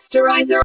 Masterizer.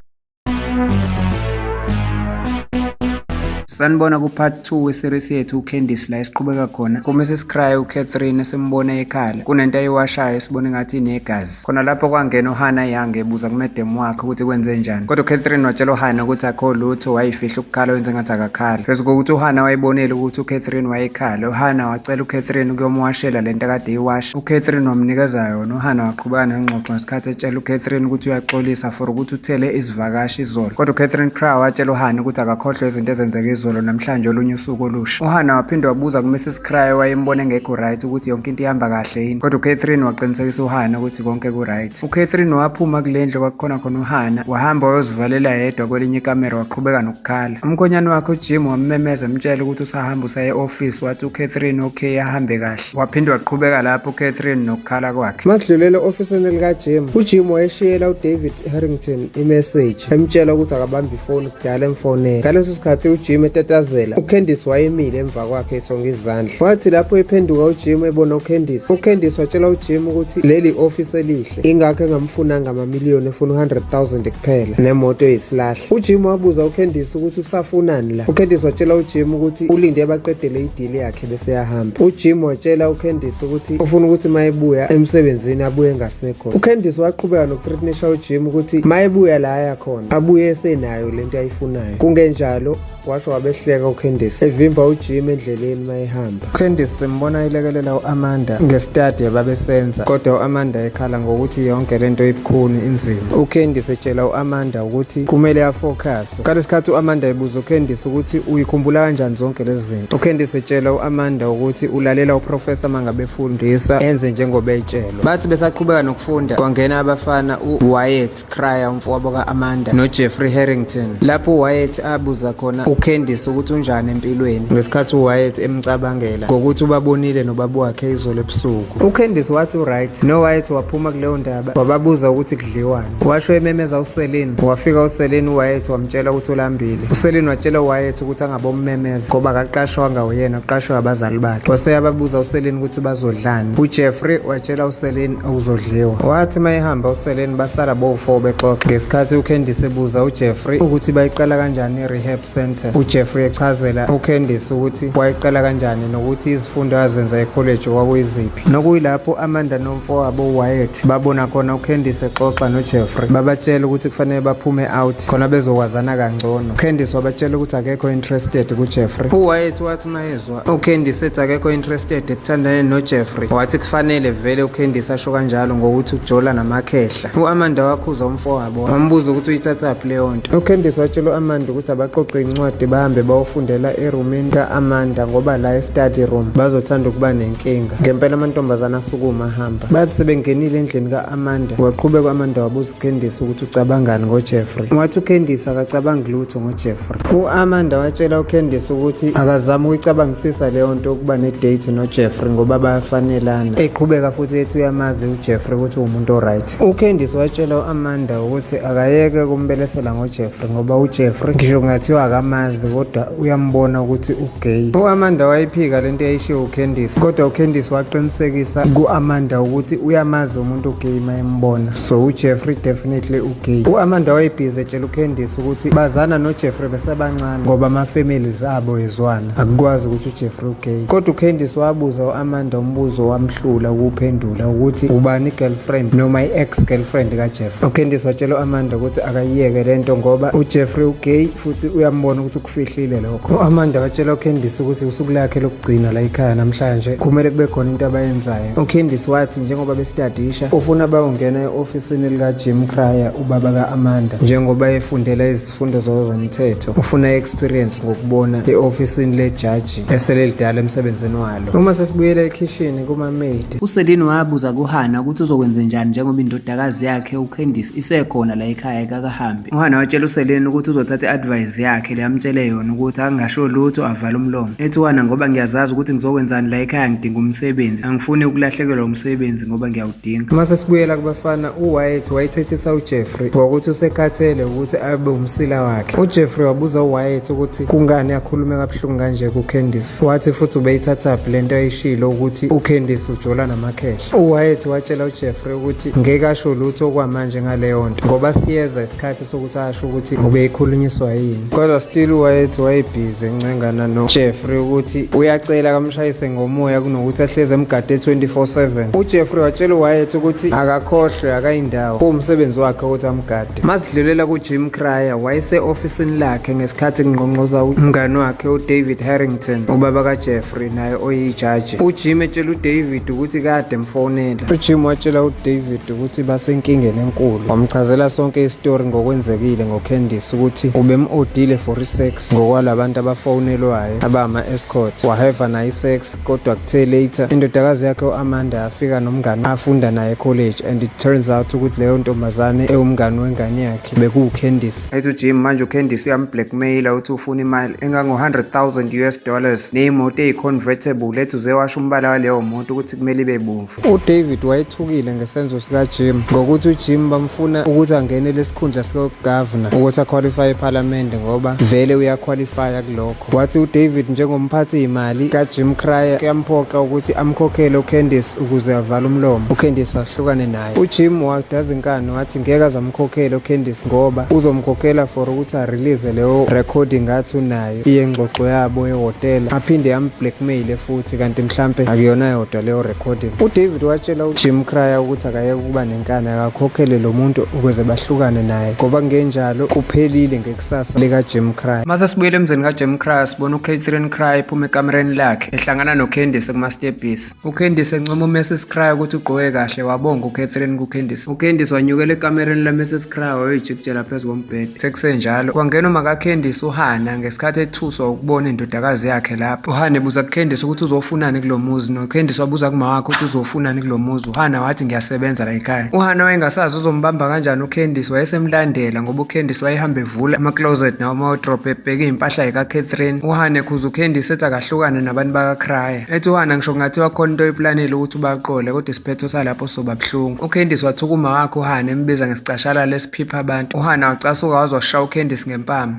Sanibona ku part 2 weseries yethu uCandice la esiqhubeka khona. KuMrs Cry uCatherine esimbona ekhala. Kunento ayiwashayo sibone ngathi inegazi. Khona lapho kwangena uHanna yange ebuza kumedem wakhe ukuthi kwenze njani. Kodwa uCatherine watshela uHanna ukuthi akho lutho wayifihla ukukhala wenze ngathi akakhala. Bese ukuthi uHanna wayibonile ukuthi uCatherine wayekhala. uHanna wacela uCatherine ukuyomwashela lento akade eyiwasha. uCatherine wamnikeza yona. uHanna waqhubeka nengxoxo ngesikhathi etshela uCatherine ukuthi uyaxolisa for ukuthi uthele izivakashi izolo. Kodwa uCatherine Cry watshela uHanna ukuthi akakhohlwe izinto ezenzeke izolo namhlanje olunye usuku olusha. uHanna waphinde wabuza kuMrs Cry wayembona engekho right ukuthi yonke into ihamba kahle yini. Kodwa uCatherine waqinisekisa uHanna ukuthi konke ku right. uCatherine waphuma kulendle kwakukhona khona uHanna wahamba wayozivalela yedwa kwelinye ikamera waqhubeka nokukhala. Umkhonyane wakhe uJim wammemeza emtshela ukuthi usahamba usaye e-office wathi uCatherine okay ahambe kahle. Waphinde waqhubeka lapho uCatherine nokukhala kwakhe. Makudlulele ofisini likaJim, uJim wayeshiyela uDavid Harrington imessage emtshela ukuthi akabambe ifoni kudala emfonela. Ngaleso sikhathi uJim etatazela, uCandice wayemile emva kwakhe esonga izandla. Wathi lapho ephenduka uJim ebona uCandice watshela uJim ukuthi leli office elihle ingakho engamfunanga amamiliyoni efuna 100,000 kuphela nemoto eyisilahla. uJim wabuza uCandice ukuthi usafunani la. uCandice watshela uJim ukuthi ulinde baqedele ideal yakhe bese yahamba. uJim watshela uCandice ukuthi ufuna ukuthi mayebuya emsebenzini abuye ngasekho. uCandice waqhubeka nokuthreatenisha uJim ukuthi mayebuya la yakhona abuye esenayo lento ayifunayo. Kungenjalo washo wabehleka uCandice evimba uJim endleleni mayehamba. uCandice simbona ilekelela uAmanda ngestadi babesenza, kodwa uAmanda ekhala ngokuthi yonke lento ibukhuni inzima. uCandice etshela uAmanda ukuthi kumele afocus. Ngalesikhathi uAmanda ebuza uCandice ukuthi uyikhumbula kanjani zonke lezi zinto. uCandice etshela uAmanda ukuthi ulalela uprofessor mangabe efundisa enze njengoba etshelwa. Bathi besaqhubeka nokufunda kwangena abafana uWyatt Cry umfowabo kaAmanda noJeffrey Harrington. Lapho uWyatt abuza khona uCandice ukuthi unjani empilweni ngesikhathi uWyatt emcabangela ngokuthi ubabonile nobaba wakhe izolo ebusuku. uCandice wathi right. noWyatt waphuma kuleyo ndaba wababuza ukuthi kudliwani. washo ememeza uSelin. wafika uSelin uWyatt wamtshela ukuthi ulambile. uSelin watshela uWyatt ukuthi angabommemeza ngoba akaqashwanga uyena, uqashwe abazali bakhe. waseyababuza uSelin ukuthi bazodlani. uJeffrey watshela uSelin ukuzodliwa. wathi mayehamba uSelin basala bo4 bexoxa ngesikhathi uCandice ebuza uJeffrey ukuthi bayiqala kanjani i-rehab center. uJeffrey echazela uCandice ukuthi wayiqala kanjani nokuthi izifundo azenza ecollege kwakuyiziphi. nokuyilapho Amanda nomfowabo uWyatt babona khona uCandice exoxa noJeffrey. babatshela ukuthi kufanele baphume out khona bezokwazana kangcono. uCandice wabatshela ukuthi akekho interested kuJeffrey. uWyatt wathi mayezwa uCandice ethi akekho interested ekuthandane noJeffrey wathi kufanele vele uCandice asho kanjalo ngokuthi uJola namakhehla. uAmanda wakhuza umfowabo wambuza ukuthi uyithathaphi leyo nto. uCandice watshela uAmanda ukuthi abaqoqe incwadi bahambe bayofundela erumini kaAmanda ngoba la e-study room bazothanda ukuba nenkinga. ngempela amantombazana asukuma ahamba. bathi sebengenile endlini kaAmanda waqhubeka uAmanda wabuza uCandice ukuthi ucabangani ngoJeffrey. wathi uCandice akacabangi lutho ngoJeffrey. uAmanda watshela uCandice ukuthi akazama ukuyicabangisisa leyo nto ukuba nedate noJeffrey ngoba bayafanelana. eqhubeka futhi ethi uyamazi uJeffrey ukuthi umuntu oright. uCandice watshela uAmanda ukuthi akayeke kumbelesela ngoJeffrey ngoba uJeffrey ngisho kungathiwa akamazi kodwa uyambona ukuthi ugay. uAmanda wayiphika lento eyishiwo uCandice, kodwa uCandice waqinisekisa kuAmanda ukuthi uyamazi umuntu ugay mayembona, so uJeffrey definitely ugay. uAmanda wayibhizi etshela uCandice ukuthi bazana noJeffrey besebancane ngoba ama-families abo ezwana, akukwazi ukuthi uJeffrey ugay. kodwa uCandice wabuza uAmanda umbuzo wamhlula ukuphendula ukuthi ubani i-girlfriend noma i-ex-girlfriend kaJeffrey. uCandice watshela uAmanda ukuthi akayiyeke lento ngoba uJeffrey ugay futhi uyambona ukuthi ukufihlile lokho. uAmanda watshela uCandice ukuthi usuku lakhe lokugcina la ekhaya namhlanje kumele kube khona into abayenzayo. uCandice wathi njengoba bestadisha ufuna bayongena e-ofisini likaJim Cry ubaba kaAmanda njengoba efundela izifundo zomthetho. ufuna i-experience ngokubona e-ofisini lejaji esele lidala emsebenzini walo. uma sesibuyela ekhishini kuma-maid, uSelin wabuza kuHanna ukuthi uzokwenza njani njengoba indodakazi yakhe uCandice isekhona la ekhaya kakahambi. uHanna watshela uSelin ukuthi uzothatha i-advice yakhe le amtshele yona yona ukuthi angasho lutho avale umlomo. Ethi Uhana, ngoba ngiyazazi ukuthi ngizokwenzani la ekhaya, ngidinga umsebenzi, angifuni ukulahlekelwa umsebenzi ngoba ngiyawudinga. Mase sibuyela kubafana, uWyatt wayethethisa uJeffrey ngokuthi usekhathele ukuthi abe umsila wakhe. uJeffrey wabuza uWyatt ukuthi kungani akhulume kabuhlungu kanje kuCandice, wathi futhi ubeyithathaphi lento ayishilo ukuthi uCandice ujola namakhehla. uWyatt watshela uJeffrey ukuthi ngeke asho lutho okwamanje ngaleyo nto ngoba siyeza isikhathi sokuthi asho ukuthi ubeyikhulunyiswa yini, kodwa still uWyatt wayebhizi encengana noJeffrey ukuthi uyacela kamshayise ngomoya kunokuthi ahleze emgade 24/7. uJeffrey watshela uWyatt ukuthi akakhohlwe akayindawo, kuwumsebenzi wakhe ukuthi amgade. Masidlulela kuJim Cryer, wayese-ofisini lakhe ngesikhathi kungqongqoza umngani wakhe uDavid Harrington, ubaba kaJeffrey naye oyijaji. uJim etshela uDavid ukuthi kade mfonela. uJim watshela uDavid ukuthi basenkingeni enkulu, wamchazela sonke isitori ngokwenzekile ngoCandice ukuthi ubem-odile for isex ngokwalabantu abafonelwayo abama-escort, waheva naye isex, kodwa kuthe later indodakazi yakhe u-Amanda yafika nomngane afunda naye ecollege, and it turns out ukuthi leyo ntombazane ewumngane wengane yakhe bekuwuCandice. Ethi uJim manje uCandice uyamblackmaila uthi ufuna imali engango-$100,000 neyimoto eyi-convertible ethi uze washo umbala waleyo moto ukuthi kumele ibe bomvu. uDavid wayethukile ngesenzo sikaJim ngokuthi uJim bamfuna ukuthi angene lesikhundla sikagavana ukuthi aqualify ephalamende ngoba vele uyaqualifya kulokho. Wathi uDavid njengomphathi imali kaJim Cryer kuyamphoqa ukuthi amkhokhele uCandice ukuze avale umlomo uCandice ahlukane naye. uJim wadaza inkani wathi ngeke azamkhokhela uCandice ngoba uzomkhokhela for ukuthi arelease leyo recording athi unayo iyengxoxo yabo ehotela, aphinde amblackmail futhi kanti mhlambe akuyona yodwa leyo recording. uDavid watshela uJim Cryer ukuthi akayeke ukuba nenkani, akakhokhele lo muntu ukuze bahlukane naye ngoba ngenjalo kuphelile ngekusasa likaJim Cryer. Mase sibuyele emzini kaJim Cryer sibona uCatherine Cryer ephuma ekamereni lakhe ehlangana noCandice kumastephisi. uCandice encoma uMrs Cryer ukuthi ugqoke kahle, wabonga uCatherine kuCandice. uCandice wanyukela ekamereni laMrs Cryer wayojikijela phezu kombhede. Sekusenjalo kwangena umakaCandice uHana ngesikhathi ethuswa ukubona indodakazi yakhe lapho. uHana ebuza kuCandice ukuthi uzofunani kulo muzi, noCandice wabuza kumawakhe ukuthi uzofunani kulo muzi. uHana wathi ngiyasebenza la ekhaya. uHana wayengasazi uzombamba kanjani uCandice, wayesemlandela ngoba uCandice wayehamba evula ama-closet nama-wardrobe ebheka impahla yikaCatherine. uHana ekhuza uCandice ethi akahlukane nabantu bakaCryer. ethi uHana ngisho ngathi wakhona into oyiplanile ukuthi ubaqole kodwa isiphetho salapho soba buhlungu. uCandice wathuka umawakhe uHana embiza ngesicashalala esiphipha abantu. uHana wacasuka wazoshaya uCandice ngempama.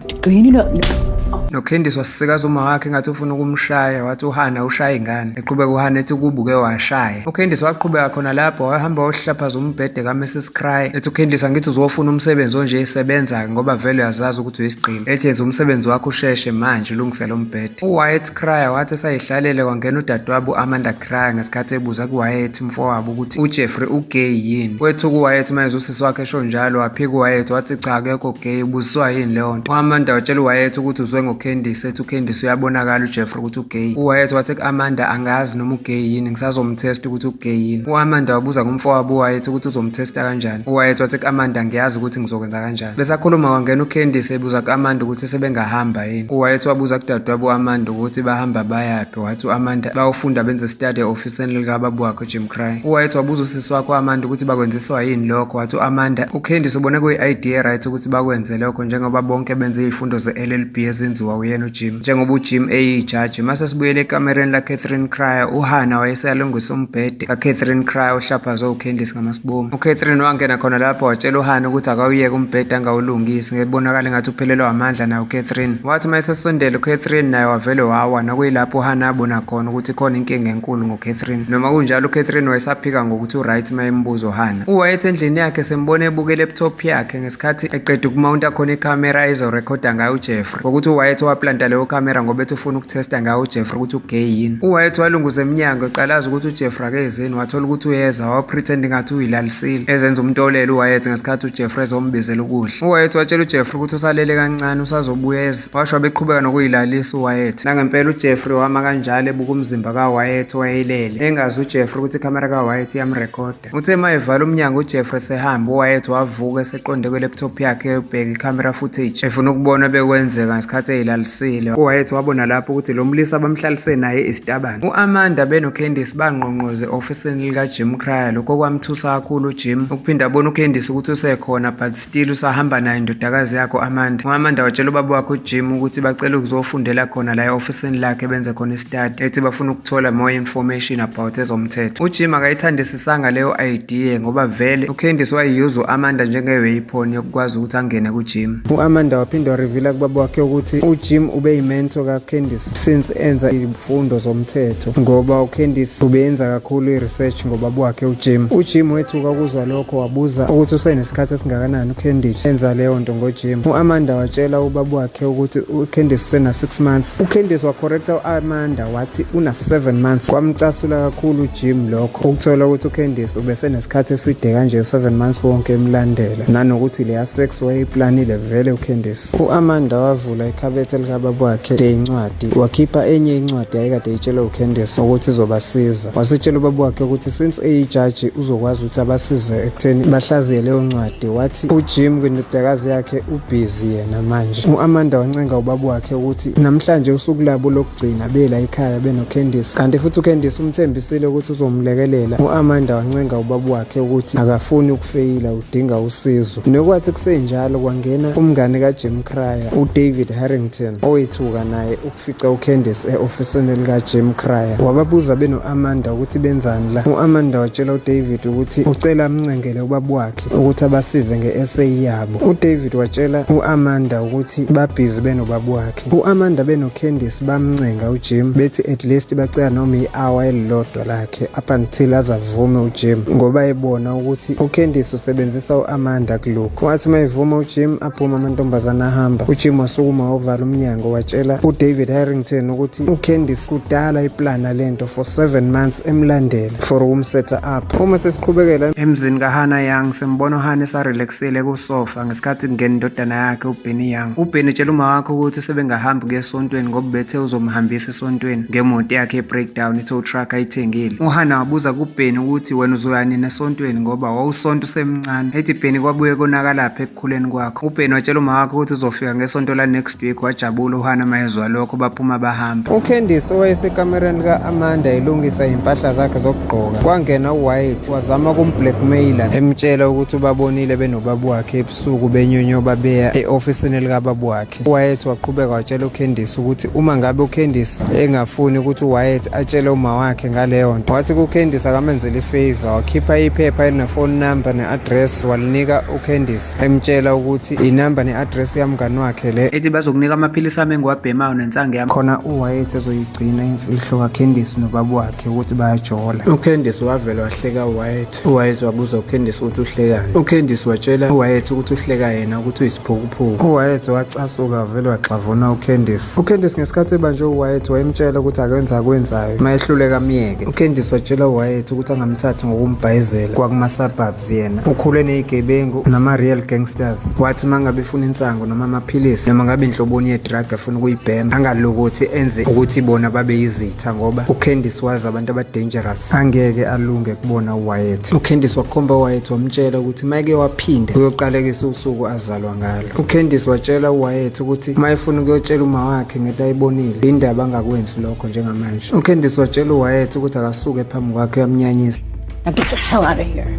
noCandice wasisikaza umawakhe ngathi ufuna ukumshaya, wathi uHana ushaya ingane. eqhubeka uHana ethi kubuke washaya. uCandice waqhubeka khona lapho wahamba wayohlaphaza umbhede kaMrs Cryer. ethi uCandice angithi uzofuna umsebenzi onje esebenza ngoba vele uyazazi ukuthi uyisigqili. ethi yenza umsebenzi wakho usheshe manje ulungisela umbhede. uWyatt Cryer wathi esayihlalele kwangena udadewabo uAmanda Cryer ngesikhathi ebuza kuWyatt mfowabo ukuthi uJeffrey ugay yini. wethuka uWyatt manje usisi wakhe esho njalo, waphika uWyatt wathi cha akekho gay, ubuziswa yini leyo nto. uAmanda watshela uWyatt ukuthi uzwe ngoCandice, ethi uCandice uyabonakala uJeffrey ukuthi ugay. uWyatt wathi kuAmanda angazi noma ugay yini, ngisazomthesta ukuthi ugay yini. uAmanda wabuza kumfowabo uWyatt ukuthi uzomthesta kanjani. uWyatt wathi kuAmanda ngiyazi ukuthi ngizokwenza kanjani. besakhuluma kwangena uCandice ebuza kuAmanda ukuthi sebengahamba yini. uWyatt wabuza kudadewabo uAmanda ukuthi bahamba bayaphi, wathi uAmanda bayofunda benze study e-ofisini likababa wakhe uJim Cryer. uWyatt wabuza usisi wakhe uAmanda ukuthi bakwenziswa yini lokho, wathi uAmanda uCandice ubone kuyi-idea right ukuthi bakwenze lokho njengoba bonke benze izifundo ze-LLB ezenziwa uyena uJim njengoba uJim eyijaji. mase sibuyele ekamereni laCatherine Cryer, uHana wayeseyalungisa umbhede kaCatherine Cryer ohlaphaze uCandice ngamasibomu. uCatherine wangena khona lapho watshela uHana ukuthi akawuyeke umbhede angawulungisi ngebonakala ngathi uphelelwa amandla naye uCatherine. wathi mayesesondela uCatherine naye wavele wawa, nakuyilapho uHana abona khona ukuthi khona inkinga enkulu ngoCatherine. noma kunjalo uCatherine wayesaphika ngokuthi uright mayembuza uHana. uWyatt endlini yakhe sembona ebuka iLaptop yakhe ngesikhathi eqeda ukumounta khona iCamera ezorekhoda ngayo uJeffrey, ngokuthi uWyatt waplanta leyo camera ngoba ethi ufuna ukuthesta ngayo uJeffrey ukuthi ugay yini. uWyatt walunguza eminyango eqalaza ukuthi uJeffrey akezeni, wathola ukuthi uyeza, wapretend ngathi uyilalisile ezenza umntolelo uWyatt ngesikhathi uJeffrey ezombizela ukudla. uWyatt watshela uJeffrey ukuthi usalele kancane usazobuyeza, washo beqhubeka nokuyilalisa uWyatt. nangempela uJeffrey wama kanjalo ebuka umzimba kaWyatt wayelele engazi uJeffrey ukuthi iCamera kaWyatt iyamrekhoda. uthe mayevala umnyango uJeffrey sehamba, uWyatt wavuka eseqonde kweLaptop yakhe ebheka iCamera footage efuna ukubona bekwenzeka ngesikhathi selalisile. uWyatt wabona lapho ukuthi lo mlisa abamhlalise naye isitabane. u-Amanda benoCandice bangqongqoze ofisini lika-Jim Cryer. Lokho kwamthusa kakhulu uJim ukuphinda abona uCandice ukuthi usekhona but still usahamba naye indodakazi yakhe u-Amanda. u-Amanda watshela ubaba wakhe uJim ukuthi bacela ukuzofundela khona la ofisini lakhe benze khona istudy ethi bafuna ukuthola more information about ezomthetho. uJim akayithandisisanga leyo idea ngoba vele uCandice wayiyuza u-Amanda njenge-weapon yokukwazi ukuthi angene kuJim. u-Amanda waphinda warevela kubaba wakhe ukuthi uJim ube yimentor kaCandice since enza imfundo zomthetho ngoba uCandice ubeyenza kakhulu i-research ngobaba wakhe uJim. uJim wethuka ukuzwa lokho wabuza ukuthi usenesikhathi esingakanani uCandice enza leyo nto ngoJim. u-Amanda watshela ubaba wakhe ukuthi uCandice sena 6 months. uCandice wacorrecta u-Amanda wathi una 7 months. kwamcasula kakhulu uJim lokho ukuthola ukuthi uCandice ubesenesikhathi eside kanje 7 months wonke emlandela nanokuthi leya sex wayeyiplanile vele uCandice. u-Amanda wavula ikhabethe likababa wakhe incwadi wakhipha enye incwadi ayekade yitshela uCandice ukuthi izobasiza. wasitshela ubaba wakhe ukuthi since eyijaji uzokwazi ukuthi abasize ekutheni bahlaziye leyo ncwadi. wathi uJim kwindodakazi yakhe ubhizi yena manje. u-Amanda wancenga ubaba wakhe ukuthi namhlanje usuku labo lokugcina bela ekhaya benoCandice kanti futhi uCandice umthembisile ukuthi uzomlekelela. u-Amanda wancenga ubaba wakhe ukuthi akafuni ukufeyila udinga usizo. nokwathi kusenjalo kwangena umngane kaJim Cryer uDavid Harrington owethuka naye ukufica uCandice e-ofisini likaJim Cryer. wababuza beno-Amanda ukuthi benzani la. u-Amanda watshela uDavid ukuthi ucela amncengele ubaba wakhe ukuthi abasize nge-essay yabo. uDavid watshela u-Amanda ukuthi babhizi benobaba wakhe. u-Amanda benoCandice bamncenga uJim bethi at least bacela noma i-hour elilodwa lakhe up until azavume uJim ngoba ebona ukuthi uCandice usebenzisa u-Amanda kulokhu. wathi mayevuma uJim aphuma amantombazana ahamba. uJim wasukuma wavala umnyango watshela uDavid Harrington ukuthi uCandice kudala iplana lento for 7 months emlandela for ukumsetha up. uma sesiqhubekela emzini kaHannah Young simbona uHannah esarelaxile kusofa ngesikhathi kungena indodana yakhe uBenny Young. uBenny tshela uma wakhe ukuthi sebengahambi kuyesontweni ngoba bethe uzomhambisa esontweni ngemoto yakhe e-breakdown ithe utruck ayithengile. uHannah wabuza kuBenny ukuthi wena uzoyani nesontweni ngoba wawusonto usemncane. ethi Benny kwabuye konakalapha ekukhuleni kwakhe. uBenny watshela uma wakhe ukuthi uzofika ngesonto la next week. wajabula uHannah mayezwa lokho baphuma bahamba. uCandice owayesekamereni ka-Amanda elungisa impahla zakhe zokugqoka kwangena uWyatt wazama ukumblackmaila emtshela ukuthi ubabonile benobaba wakhe ebusuku benyonyoba beya e-ofisini likababa wakhe. uWyatt waqhubeka watshela uCandice ukuthi uma ngabe uCandice engafuni ukuthi uWyatt atshele uma wakhe ngaleyo nto wathi kuCandice akamenzela ifavor wakhipha iphepha elinefone number ne-address walinika uCandice emtshela ukuthi inamba ne-address yamngani wakhe le ethi bazokunika amaphilisi ami engiwabhemayo nensange yami khona uWyatt ezoyigcina imfihlo kaCandice nobaba wakhe ukuthi bayajola. uCandice wavela wahleka uWyatt. uWyatt wabuza uCandice ukuthi uhlekani. uCandice watshela uWyatt ukuthi uhleka yena ukuthi uyisiphukuphuku. uWyatt wacasuka wavela waxavuna uCandice. uCandice ngesikhathi ebanje uWyatt wayemtshela ukuthi akwenza akwenzayo mayehluleka myeke. uCandice watshela uWyatt ukuthi angamthathi ngokumbhayizela kwakuma-suburbs yena ukhule neyigebengu nama-real gangsters. wathi mangabe ifuna insango noma amaphilisi noma ngabe inhloboni ye-drug afuna ukuyibhema angalokuthi enze ukuthi bona babe yizitha ngoba uCandice wazi abantu aba-dangerous angeke alunge kubona uWyatt. uCandice wakhomba uWyatt wamtshela ukuthi mayeke waphinde uyoqalekisa usuku azalwa ngalo. uCandice watshela uWyatt ukuthi mayefuna ukuyotshela uma wakhe ngento ayibonile indaba angakwenzi lokho njengamanje. uCandice watshela uWyatt ukuthi akasuke phambi kwakhe yamnyanyisa. Now get the hell out of here.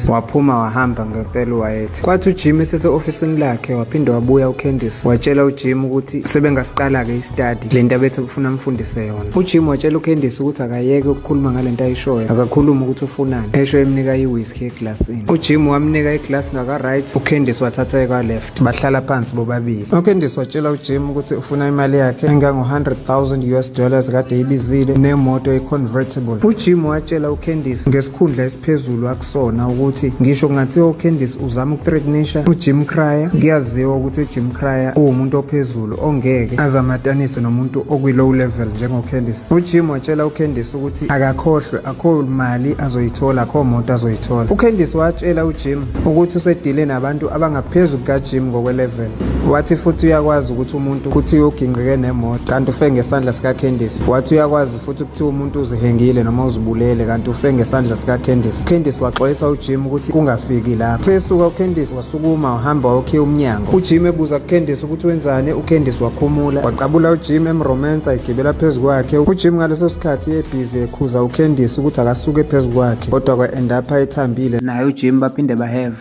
waphuma wahamba ngempela uWyatt. kwathi uJim esese-ofisini lakhe waphinda wabuya uCandice watshela uJim ukuthi sebengasiqala-ke istudy le nto abethe kufuna amfundise yona. uJim watshela uCandice ukuthi akayeke ukukhuluma ngale nto ayishoyo akakhulume ukuthi ufunani esho emnika i-whisky eglasini. uJim wamnika iglasi ngaka-right uCandice wathatha eka-left bahlala phansi bobabili. uCandice watshela uJim ukuthi ufuna imali yakhe engango-$100,000 US kade ibizile nemoto e-convertible. uJim watshela uCandice ngesikhundla esiphezulu akusona ukuthi ngisho kungathiwa uCandice uzama ukuthreatenisha uJim Cryer kuyaziwa ukuthi uJim Cryer uwumuntu ophezulu ongeke azamatanise nomuntu okwi-low level njengoCandice. uJim watshela uCandice ukuthi akakhohlwe akho mali azoyithola akho moto azoyithola. uCandice watshela uJim ukuthi usedile nabantu abangaphezulu kukaJim ngokwe-level. wathi futhi uyakwazi ukuthi umuntu kuthiwa ugingqike nemoto kanti ufe ngesandla sikaCandice. wathi uyakwazi futhi kuthiwa umuntu uzihengile noma uzibulele kanti ufe ngesandla sikaCandice. uCandice waxwayisa uJim uJim ukuthi kungafiki lapho. Sesuka uCandice wasukuma wahamba wayokhiya umnyango. uJim ebuza kuCandice ukuthi wenzani, uCandice wakhumula waqabula uJim emromance ayigibela phezu kwakhe. uJim ngaleso sikhathi ebhizi ekhuza uCandice ukuthi akasuke phezu kwakhe kodwa kwa-end up ethambile naye uJim baphinde bahave.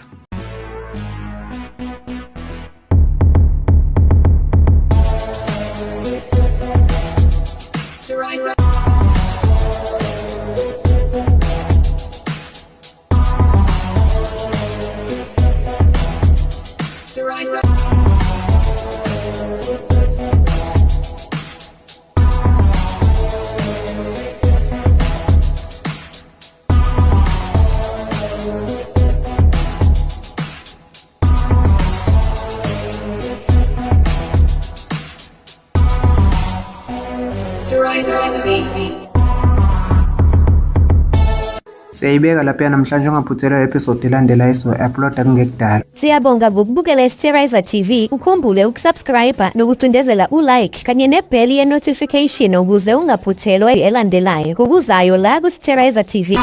Siyayibeka lapha namhlanje ungaphuthelwa episode elandelayo so-uploada kungekudala. Siyabonga ngokubukela iSterizer TV. Ukhumbule ukusubscribe nokucindezela ulike kanye nebheli ye-notification ukuze ungaphuthelwa elandelayo kukuzayo la kuSterizer TV.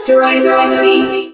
Sterizer TV.